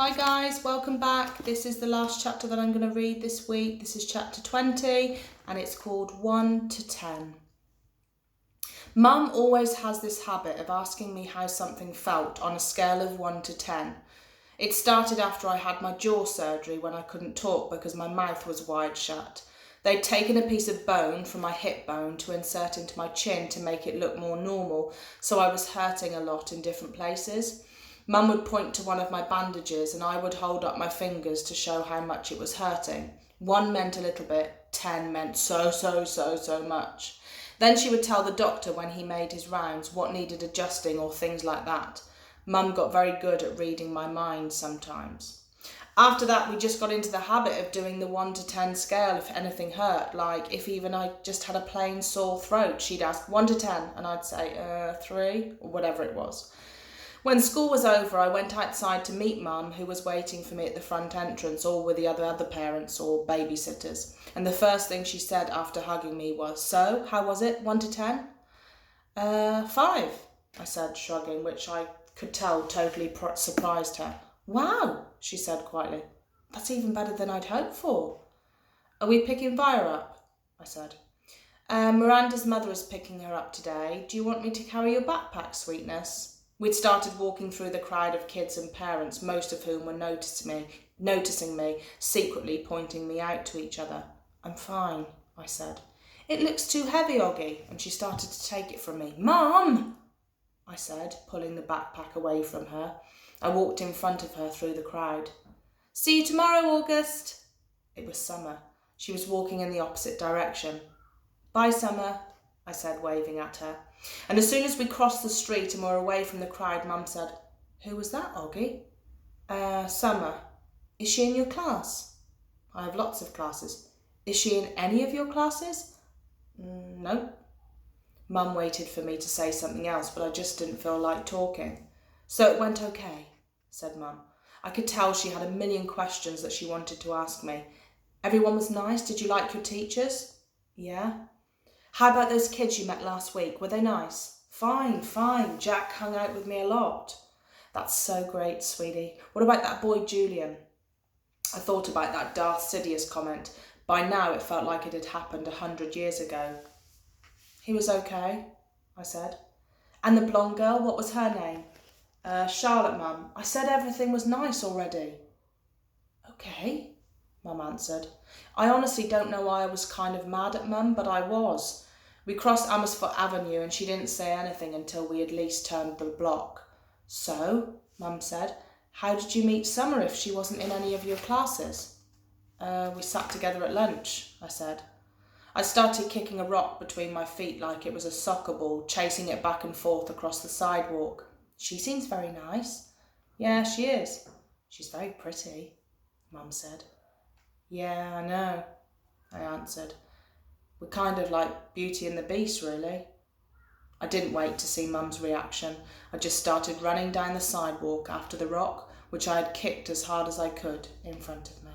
Hi guys, welcome back. This is the last chapter that I'm going to read this week. This is chapter 20 and it's called 1 to 10. Mum always has this habit of asking me how something felt on a scale of 1 to 10. It started after I had my jaw surgery when I couldn't talk because my mouth was wide shut. They'd taken a piece of bone from my hip bone to insert into my chin to make it look more normal, so I was hurting a lot in different places. Mum would point to one of my bandages and I would hold up my fingers to show how much it was hurting. 1 meant a little bit, 10 meant so much. Then she would tell the doctor when he made his rounds what needed adjusting or things like that. Mum got very good at reading my mind sometimes. After that, we just got into the habit of doing the 1 to 10 scale if anything hurt. Like if even I just had a plain sore throat, she'd ask 1 to 10 and I'd say 3 or whatever it was. When school was over, I went outside to meet Mum, who was waiting for me at the front entrance, all with the other parents or babysitters. And the first thing she said after hugging me was, "So, how was it, 1 to 10? 5, I said, shrugging, which I could tell totally surprised her. "Wow," she said quietly. "That's even better than I'd hoped for." "Are we picking Via up?" I said. "Miranda's mother is picking her up today. Do you want me to carry your backpack, sweetness?" We'd started walking through the crowd of kids and parents, most of whom were noticing me, secretly pointing me out to each other. "I'm fine," I said. "It looks too heavy, Oggy," and she started to take it from me. "Mum!" I said, pulling the backpack away from her. I walked in front of her through the crowd. "See you tomorrow, August." It was Summer. She was walking in the opposite direction. "Bye, Summer," I said, waving at her. And as soon as we crossed the street and were away from the crowd, Mum said, "Who was that, Oggy?" Summer." "Is she in your class?" "I have lots of classes." "Is she in any of your classes?" "No." Mum waited for me to say something else, but I just didn't feel like talking. "So it went okay," said Mum. I could tell she had a million questions that she wanted to ask me. "Everyone was nice? Did you like your teachers?" "Yeah." "How about those kids you met last week? Were they nice?" Fine. Jack hung out with me a lot." "That's so great, sweetie. What about that boy, Julian?" I thought about that Darth Sidious comment. By now it felt like it had happened 100 years ago. "He was okay," I said. "And the blonde girl, what was her name?" Charlotte, Mum. I said everything was nice already." "Okay," Mum answered. I honestly don't know why I was kind of mad at Mum, but I was. We crossed Amersfoort Avenue and she didn't say anything until we at least turned the block. "So," Mum said, "how did you meet Summer if she wasn't in any of your classes?" We sat together at lunch," I said. I started kicking a rock between my feet like it was a soccer ball, chasing it back and forth across the sidewalk. "She seems very nice." "Yeah, she is." "She's very pretty," Mum said. "Yeah, I know," I answered. "We're kind of like Beauty and the Beast, really." I didn't wait to see Mum's reaction. I just started running down the sidewalk after the rock, which I had kicked as hard as I could in front of me.